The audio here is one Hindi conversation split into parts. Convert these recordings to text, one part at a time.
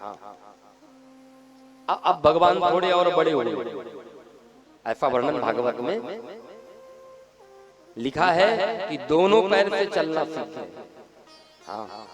हाँ, अब भगवान थोड़े और बड़े हो गए। ऐसा वर्णन भागवत में लिखा है कि दोनों पैर से चलना सीखे। हाँ,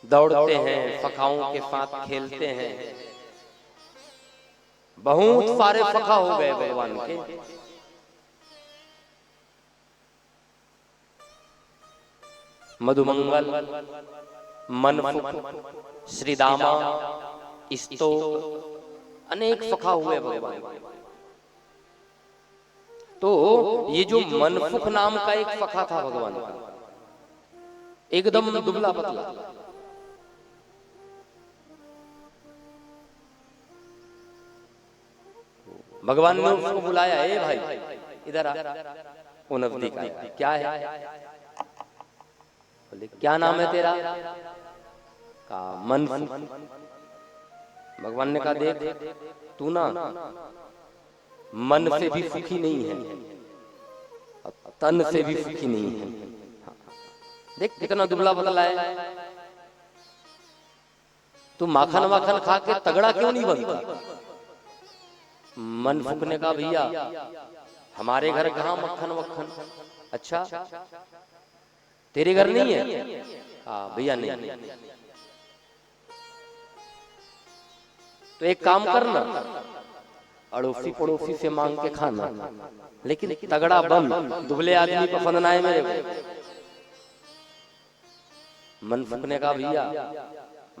दौड़ते हैं, फखाओं के साथ खेलते हैं। बहुत सारे फखा हो गए भगवान के। मधुमंगल, मनफुक, श्रीदामा, स्तोक, अनेक फखा हुए भगवान के। तो ये जो मनफुक नाम का एक फखा था भगवान का, एकदम दुबला पतला, भगवान ने उसको बुलाया, ए भाई इधर आ। वो नजदीक आया, क्या है? बोले क्या नाम है तेरा? कहा मनफुक। भगवान ने कहा देख तू ना मन से भी सुखी नहीं है, तन से भी सुखी नहीं है। देख कितना दुबला पतला है। तू माखन वाखन खा के तगड़ा क्यों नहीं बनता? मनफुक ने कहा भैया हमारे घर कहाँ मक्खन वक्खन। अच्छा तेरे घर नहीं है? भैया नहीं। तो एक काम करना, अड़ोसी पड़ोसी से मांग के खाना, लेकिन तगड़ा बन, दुबले आदमी पसंद ना है मेरे को। मनफुक ने कहा भैया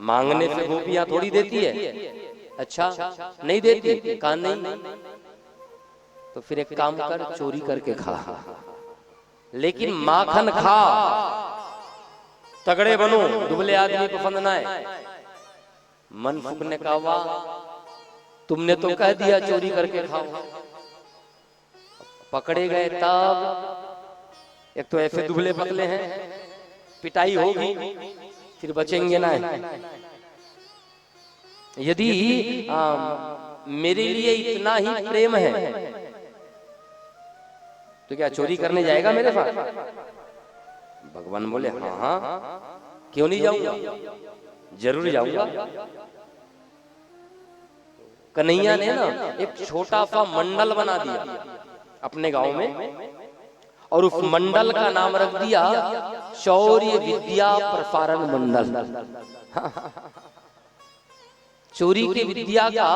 मांगने से गोपियां थोड़ी देती है। अच्छा नहीं देती? कहा नहीं। तो फिर एक काम कर, चोरी करके खा, लेकिन माखन खा, तगड़े बनो, दुबले आदमी पसंद ना है। मनफुक ने कहा वाह, तुमने तो कह दिया चोरी करके खाओ। पकड़े गए तब, एक तो ऐसे दुबले पतले हैं, पिटाई होगी, फिर बचेंगे ना। यदि मेरे लिए इतना ही प्रेम है तो क्या चोरी करने जाएगा मेरे साथ? भगवान बोले हाँ हाँ क्यों नहीं जाऊंगा, जरूर जाऊंगा। कन्हैया ने ना एक छोटा सा मंडल बना दिया अपने गांव में, और उस मंडल का नाम रख दिया शौर्य विद्या प्रसारण मंडल। चोरी की विद्या का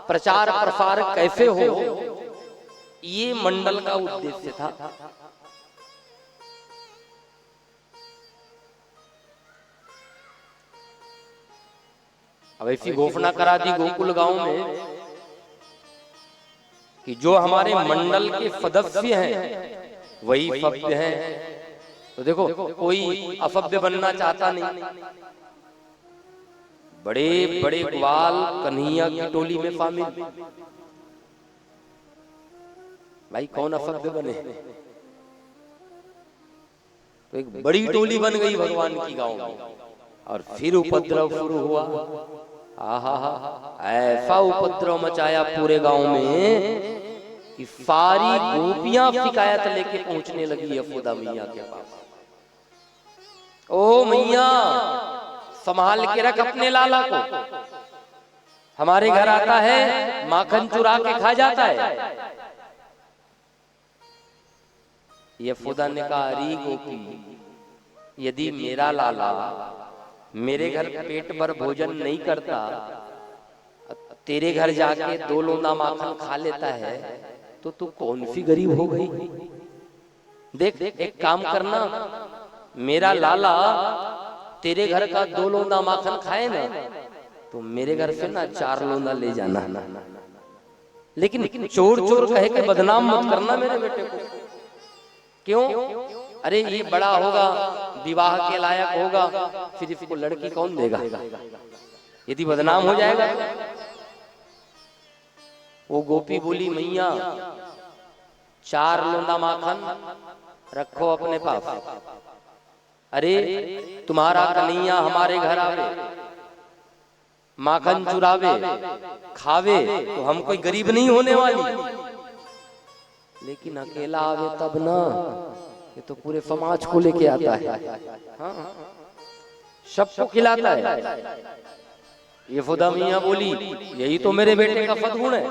प्रचार प्रसार कैसे हो, ये मंडल का उद्देश्य था। अब ऐसी घोषणा करा दी गोकुल गांव में कि जो हमारे मंडल के सदस्य हैं वही सभ्य हैं। तो देखो कोई असभ्य बनना चाहता नहीं। बड़े बड़े ग्वाल कन्हैया की टोली में शामिल। भाई कौन असभ्य बने? तो एक बड़ी टोली बन गई भगवान की गांव में, और फिर उपद्रव शुरू हुआ। आहा ऐसा उपद्रव मचाया पूरे गांव में कि सारी गोपियां शिकायत लेके पहुंचने लगी यशोदा मैया के पास। ओ मैया संभाल के रख अपने लाला को, हमारे घर आता है माखन चुरा के खा जाता है। यशोदा ने कहा अरे गोपी, यदि मेरा लाला मेरे घर पेट भर भोजन नहीं करता, तेरे घर जाके 2 लोंदा माखन खा लेता है, तो तू कौन सी गरीब हो गई? देख एक काम करना, मेरा लाला तेरे घर का 2 लोंदा माखन खाए ना, तो मेरे घर से ना 4 लोंदा ले जाना, लेकिन चोर चोर कहे के बदनाम मत करना मेरे बेटे को। क्यों? अरे ये बड़ा होगा, विवाह के लायक होगा, फिर इसको लड़की कौन देगा? यदि बदनाम हो जाएगा तो। वो गोपी बोली मैया 4 लोंदा माखन रखो अपने पास। अरे तुम्हारा कन्हैया हमारे घर आवे, माखन चुरावे, खावे, तो हम कोई गरीब नहीं होने वाली, लेकिन अकेला आवे तब ना, ये तो पूरे समाज को लेके आता है। हाँ? सबको खिलाता है। यशोदा मैया बोली यही तो मेरे बेटे का सद्गुण है।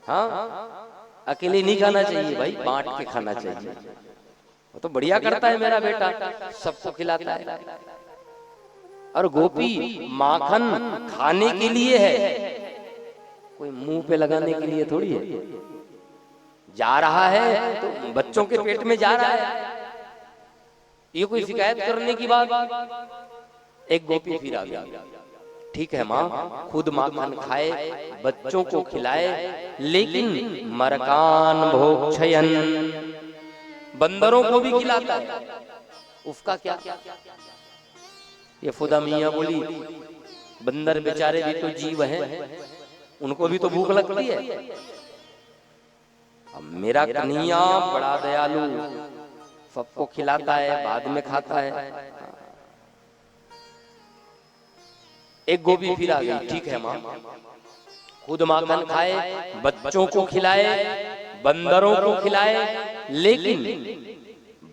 हाँ, अकेले नहीं खाना चाहिए भाई, बांट के खाना चाहिए। वो तो बढ़िया करता है मेरा बेटा, सबको खिलाता है। और गोपी माखन खाने के लिए है, कोई मुंह पे लगाने के लिए थोड़ी है। जा रहा है तो बच्चों के पेट में जा रहा है, ये कोई शिकायत करने की बात। एक गोपी फिर आ गई, ठीक है माँ, खुद माखन खाए, बच्चों को खिलाए, लेकिन मरकान भोक्षयन, बंदरों को भी खिलाता है, उसका क्या? यशोदा मैया बोली बंदर बेचारे भी तो जीव हैं, उनको भी तो भूख लगती है। अब मेरा कन्हैया बड़ा दयालु, सबको खिलाता है, बाद में खाता है। एक गोपी फिर आ गई, ठीक है माँ, खुद माखन खाए, बच्चों को खिलाए, बंदरों को खिलाए, लेकिन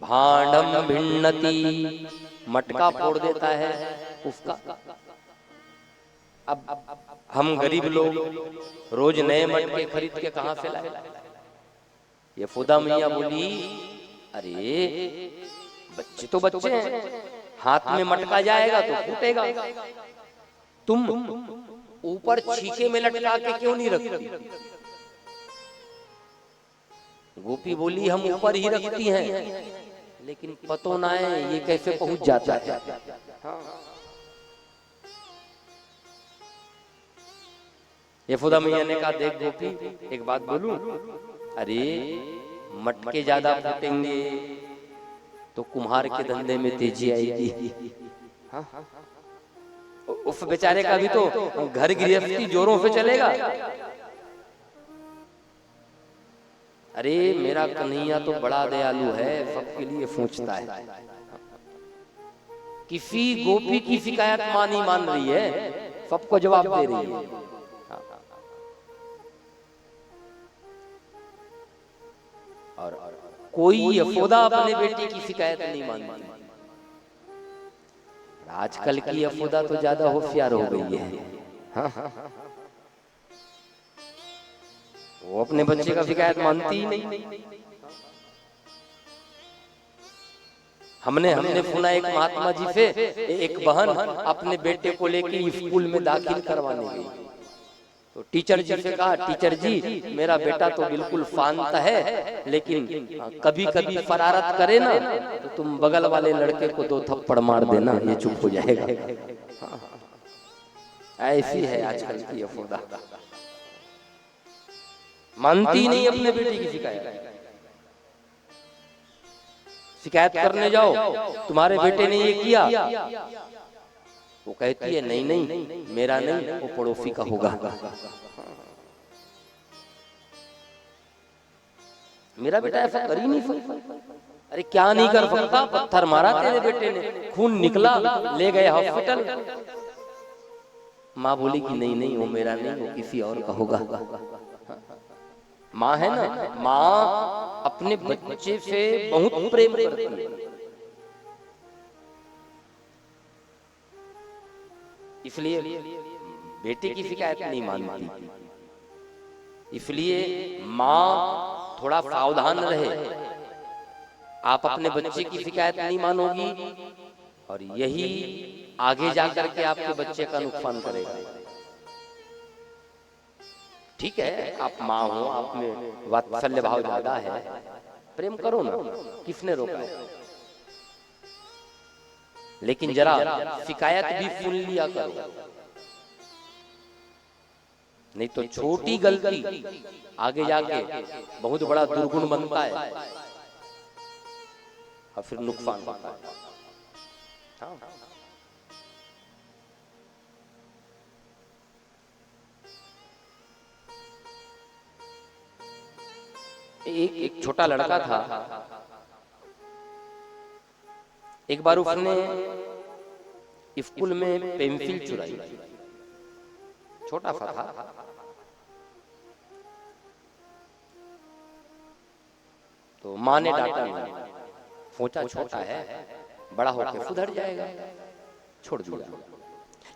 भांडम भिन्नति, मटका फोड़ देता है उसका। अब हम गरीब लोग रोज नए मटके खरीद के कहां से लाए? यशोदा मैया बोली अरे बच्चे तो बच्चे हैं, हाथ में मटका जाएगा तो फूटेगा, तुम ऊपर छीके में लटका के क्यों नहीं रखती? गोपी बोली हम ऊपर ही रखती हैं, लेकिन पतो ना है ये कैसे पहुंच जाता है। यशोदा मैया ने कहा देख गोपी एक बात बोलूं, अरे मटके ज्यादा फूटेंगे तो कुम्हार के धंधे में तेजी आएगी। उस बेचारे का भी तो घर गृहस्थी जोरों से चलेगा। अरे मेरा कन्हैया तो बड़ा दयालु है, सबके लिए सोचता है। किसी गोपी की शिकायत मां नहीं मान रही है, सबको जवाब दे रही है। और कोई यशोदा अपने बेटे की शिकायत नहीं मानती। आजकल की यशोदा तो ज्यादा होशियार हो गई है। वो अपने बच्चे का शिकायत मानती ही नहीं। हमने सुना एक महात्मा जी से एक बहन अपने बेटे को लेके स्कूल में दाखिल करवाने गई, तो टीचर जी से कहा टीचर जी मेरा बेटा तो बिल्कुल शांत है, लेकिन कभी कभी शरारत करे ना तो तुम बगल वाले लड़के को 2 थप्पड़ मार देना, ये चुप हो जाएगा। ऐसी है आजकल की यशोदा, मानती नहीं अपने बेटे की शिकायत। शिकायत करने जाओ तुम्हारे बेटे ने ये किया, वो कहती है नहीं नहीं मेरा नहीं, वो पड़ोसी का होगा। मेरा बेटा ऐसा कर ही नहीं सकता। अरे क्या नहीं कर सकता, पत्थर मारा तेरे बेटे ने, खून निकला, ले गए हॉस्पिटल। माँ बोली कि नहीं नहीं वो मेरा नहीं, वो किसी और का होगा। माँ है ना, माँ अपने बच्चे से बहुत प्रेम करती है, इसलिए बेटे की शिकायत नहीं मानती। इसलिए माँ थोड़ा सावधान रहे, आप अपने बच्चे की शिकायत नहीं मानोगी और यही आगे जाकर के आपके बच्चे का नुकसान करेगा। ठीक है आप माँ हो, आप में वात्सल्य भाव ज्यादा है, प्रेम करो ना, किसने रोका है? लेकिन जरा शिकायत भी सुन लिया करो, नहीं तो छोटी गलती आगे जाके बहुत बड़ा दुर्गुण बनता है और फिर नुकसान होता है। हाँ। एक छोटा लड़का था, एक बार उसने स्कूल में पेंसिल चुराई, छोटा सा था। तो माँ ने डांटा नहीं, सोचा छोटा है बड़ा होकर सुधर जाएगा। छोड़ दिया।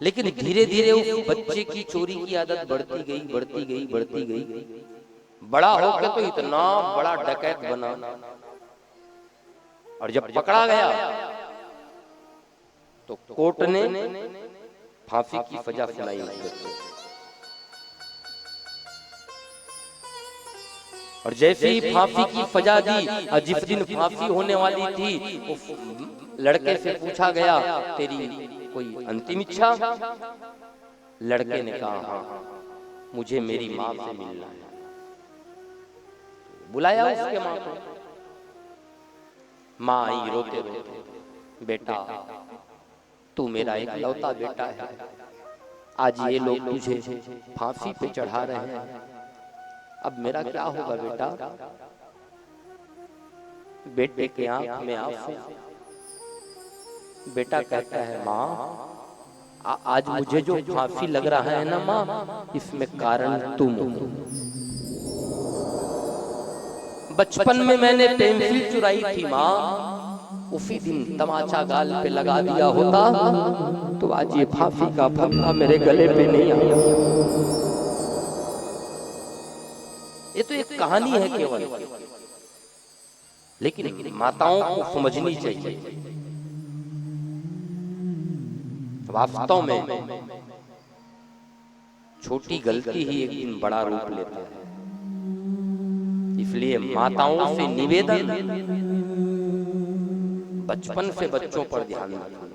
लेकिन धीरे धीरे उस बच्चे की चोरी की आदत बढ़ती गई, बढ़ती गई, बढ़ती गई। बड़ा होकर तो इतना बड़ा डकैत बना, और जब पकड़ा गया तो कोर्ट ने फांसी की सजा सुनाई उस बच्चे को। और जैसे ही फांसी की सजा दी, और जिस दिन फांसी होने वाली थी, उस लड़के से पूछा गया तेरी कोई अंतिम इच्छा? लड़के ने कहा हाँ, मुझे मेरी माँ से मिलना है। बुलाया उसके माँ को। माँ आई रोते रोते, बेटा तू मेरा एक लौता बेटा है, आज ये लोग तुझे फांसी पे चढ़ा रहे हैं, अब मेरा क्या होगा बेटा? बेटे के आंख में आंसू। बेटा कहता है माँ, आज मुझे जो फांसी लग रहा है ना माँ, इसमें कारण तुम हो। बचपन में मैंने पेंसिल चुराई थी माँ, उसी दिन तमाचा गाल पे लगा दिया होता तो आज ये फांसी का फंदा मेरे गले पे नहीं आया। ये तो एक कहानी है केवल, लेकिन माताओं को समझनी चाहिए वास्तव में छोटी गलती ही एक दिन बड़ा रूप लेता है। इसलिए माताओं से निवेदन, बचपन से बच्चों पर ध्यान रखना,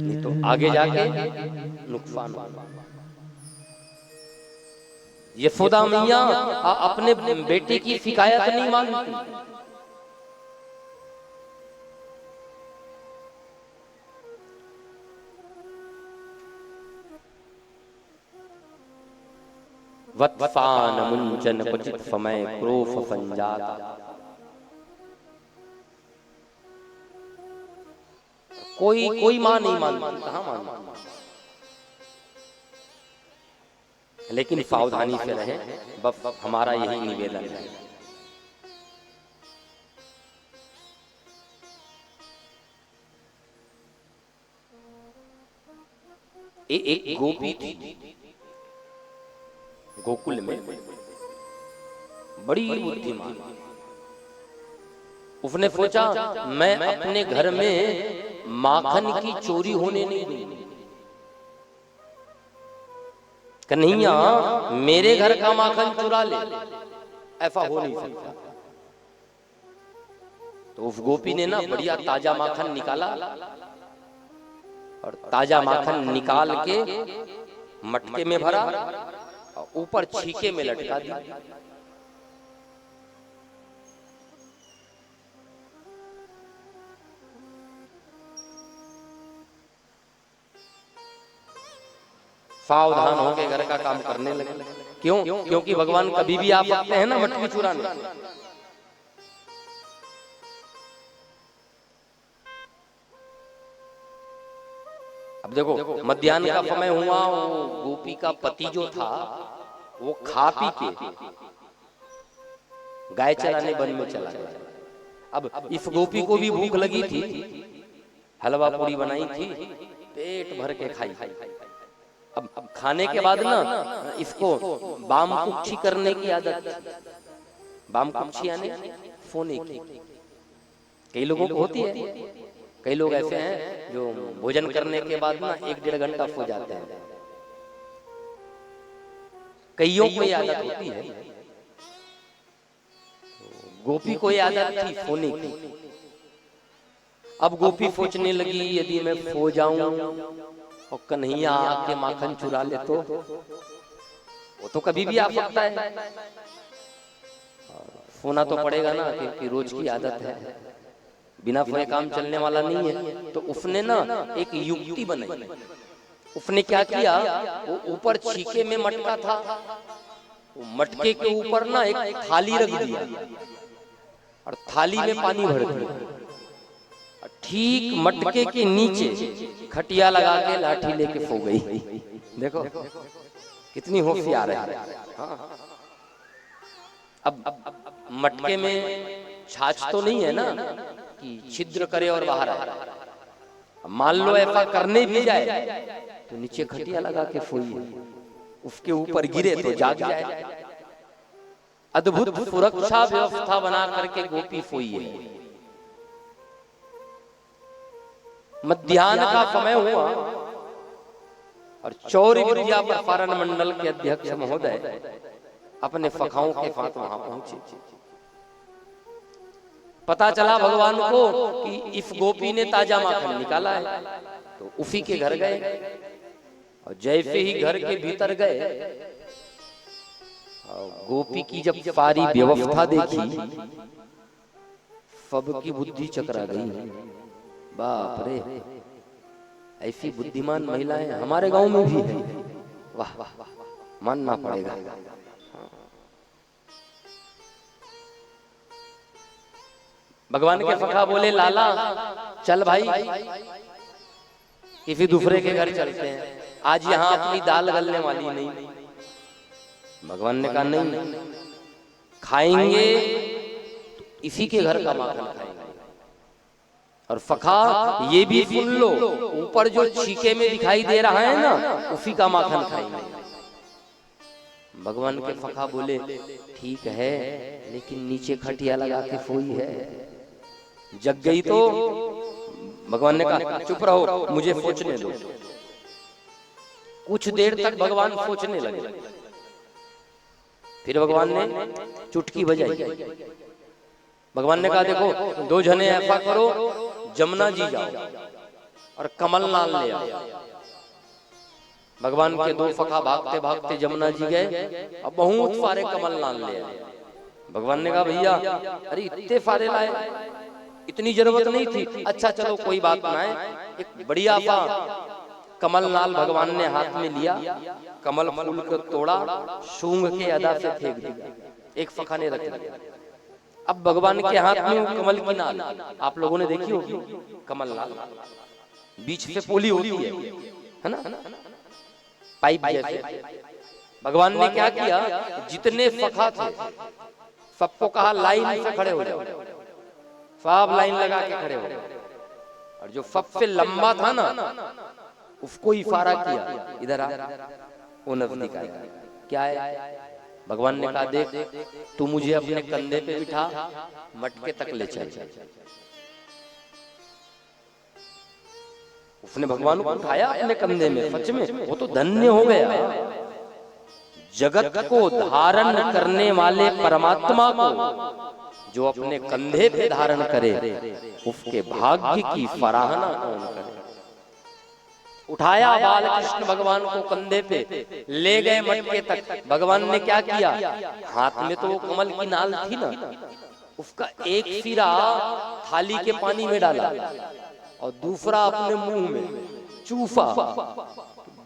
नहीं तो आगे जाके नुकसान होगा। यशोदा मैया अपने बेटे की शिकायत नहीं मानती। वत्सान मुंचन क्वचित समय क्रोध संजाता। कोई मां नहीं मानती, कहां मानती? लेकिन सावधानी से रहे, बस हमारा यही निवेदन है। एक गोपी थी गोकुल में, बड़ी बुद्धिमान। उसने सोचा मैं अपने घर में माखन की चोरी होने नहीं दूंगी। कन्हैया मेरे घर का माखन चुरा ले, ऐसा हो नहीं सकता। तो उस गोपी ने ना बढ़िया ताजा माखन निकाला, और ताजा माखन निकाल के मटके में भरा, ऊपर छीके में लटका दी। सावधान होकर घर का काम करने लगे। क्यों? क्योंकि भगवान कभी भी आ सकते हैं ना मटकी चुराने। अब देखो मध्याह्न का समय हुआ, वो गोपी का पति जो था वो खा पी के गाय चराने वन में चला गया। अब इस गोपी को भी भूख लगी थी, हलवा पूरी बनाई थी, पेट भर के खाई। अब खाने के बाद ना इसको बाम कुक्षी करने की आदत। बाम कुक्षी यानी फोने की, कई लोगों को होती है। कई लोग ऐसे हैं जो भोजन करने के बाद ना 1-1.5 घंटा सो जाते हैं। कईयों को ये आदत होती है। गोपी को ये आदत थी सोने की। अब गोपी सोचने लगी यदि मैं सो जाऊं और कन्हैया आके माखन चुरा ले तो वो तो कभी भी आ सकता है। सोना तो पड़ेगा ना, क्योंकि रोज की आदत है, बिना सोए काम चलने वाला नहीं है। तो उसने ना एक युक्ति बनाई। उसने क्या किया, वो ऊपर छीके में मटका था, वो मटके के ऊपर ना एक थाली रख दिया और थाली में पानी भर दिया। ठीक मटके के नीचे खटिया लगा के लाठी लेके सो गई। देखो कितनी होशियार है। अब मटके में छाछ तो नहीं है ना कि छिद्र करे और बाहर आए। मान लो ऐसा करने भी जाए तो नीचे खटिया लगा के सोइए, उसके ऊपर गिरे तो जाग जाए। अद्भुत सुरक्षा व्यवस्था बना करके गोपी सोइए। मध्याह्न का समय हुआ और चौरी विद्या प्रसारण मंडल के अध्यक्ष महोदय अपने सखाओं के साथ वहां पहुंचे। पता चला भगवान को कि इस गोपी ने ताजा माखन निकाला है, तो उसी के घर गए और जैसे ही घर के भीतर गए, गोपी की जब सारी व्यवस्था देखी, सबकी बुद्धि चकरा गई। बाप रे, ऐसी बुद्धिमान महिलाएं हमारे गांव में भी है। वाह वाह वाह, मानना पड़ेगा। भगवान के सखा बोले, लाला चल भाई किसी दूसरे के घर चलते हैं, आज यहाँ अपनी दाल गलने वाली नहीं। भगवान ने कहा नहीं, खाएंगे तो इसी के घर का माखन खाएंगे। और सखा ये भी सुन लो, ऊपर जो छीके में दिखाई दे रहा है ना, उसी का माखन खाएंगे। भगवान के सखा बोले, ठीक है, लेकिन नीचे खटिया लगा के सोई है, जग गई तो। भगवान ने कहा चुप रहो, मुझे सोचने दो। कुछ देर तक भगवान सोचने लगे, फिर भगवान ने चुटकी बजाई। भगवान ने कहा देखो, दो जने ऐसा करो, जमुना जी जाओ और कमल नाल ले आओ। भगवान के दो सखा भागते भागते जमुना जी गए और बहुत सारे कमल नाल ले आए। भगवान ने कहा भैया, अरे इतने सारे लाए, इतनी जरूरत नहीं थी। अच्छा चलो कोई बात ना है, एक बढ़िया सा कमल नाल भगवान ने हाथ में लिया, कमल फूल को तोड़ा, सूंघ के अदा से फेंक दिया, एक सखा ने रख दिया। अब भगवान के हाथ में कमल की नाल, आप लोगों ने देखी होगी कमल नाल, बीच से पोली होती है ना, पाइप जैसे। भगवान ने क्या किया, जितने सखा थे सबको कहा लाइन से खड़े हो जाओ, सब लाइन लगा के खड़े हो। और जो सबसे लंबा था ना, उसको इशारा किया, इधर आ, वो नजदीक आया। क्या है? भगवान ने कहा देख, तू मुझे अपने कंधे पे बिठा, मटके तक ले चल। उसने भगवान को उठाया अपने कंधे में, सच में वो तो धन्य हो गया। जगत को धारण करने वाले परमात्मा को जो अपने कंधे पे धारण करे, उसके भाग्य की सराहना कौन करे। उठाया बाल कृष्ण भगवान को कंधे पे, ले गए मटके तक। भगवान ने क्या किया, हाथ में तो वो कमल की नाल थी ना, उसका एक सिरा थाली के पानी में डाला और दूसरा अपने मुंह में चूफा,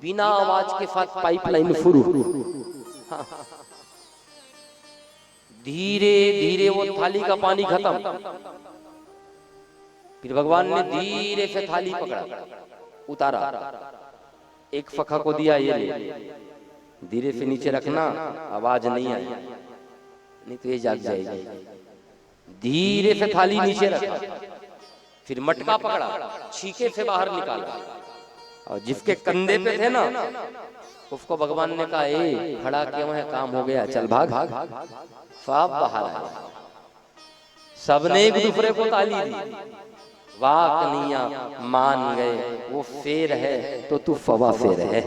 बिना आवाज के साथ पाइपलाइन शुरू। धीरे धीरे वो थाली का पानी खत्म। फिर भगवान ने धीरे से थाली पकड़ा, उतारा, एक सखा को दिया, ये ले, धीरे से नीचे रखना, आवाज नहीं आई, नहीं तो ये जाग जाएगी। धीरे से थाली नीचे रखा, फिर मटका पकड़ा, छीके से बाहर निकाला, और जिसके कंधे पे थे ना, उसको भगवान ने कहा ए खड़ा क्यों है, काम हो गया, चल भाग। सब बाहर आए, सबने एक दूसरे को ताली दी। वाह कन्हैया, मान गए, वो फेर है तो तू फवा फेर है।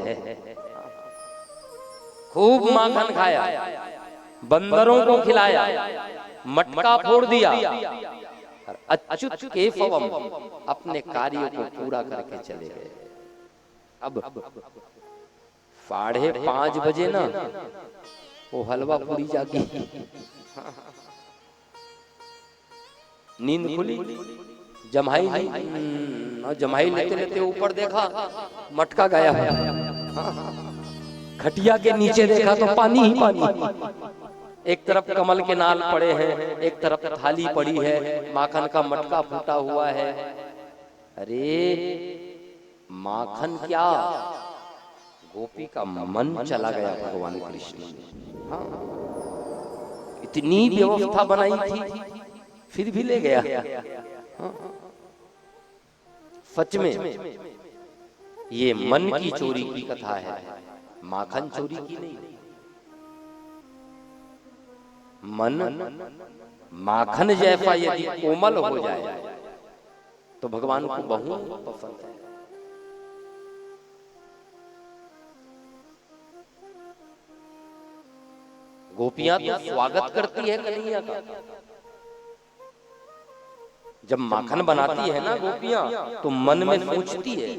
खूब माखन खाया, बंदरों को खिलाया, मटका फोड़ दिया, अच्युत के फवम अपने कार्यों को पूरा करके चले गए। अब 5:30 बजे ना, वो हलवा पूरी जागी, नींद खुली, जमाई नहीं, जमाई लेते लेते ऊपर देखा, मटका गया है। खटिया के नीचे देखा तो पानी ही पानी। एक तरफ कमल के नाल पड़े हैं, एक तरफ थाली पड़ी है, माखन का मटका फूटा हुआ है। अरे माखन क्या, गोपी का मन चला गया भगवान कृष्ण ने। हाँ, इतनी व्यवस्था बनाई थी, फिर भी ले गया। हाँ, सच में ये मन की चोरी की कथा है, माखन चोरी की नहीं। मन माखन जैसा यदि कोमल हो जाए तो भगवान को बहुत पसंद है। गोपियां तो स्वागत करती है कन्हैया का। जब माखन बनाती है ना गोपियां, तो मन में सोचती है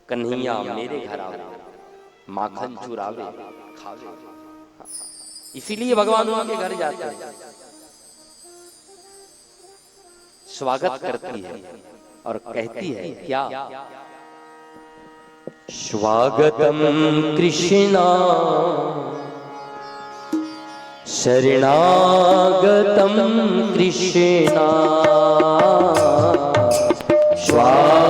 कन्हैया मेरे घर आवे, माखन चुरावे खावे। इसीलिए भगवान उनके घर जाते हैं, स्वागत करती है और कहती है क्या, स्वागतम कृष्णा शरणागतम कृष्णा, स्वागतम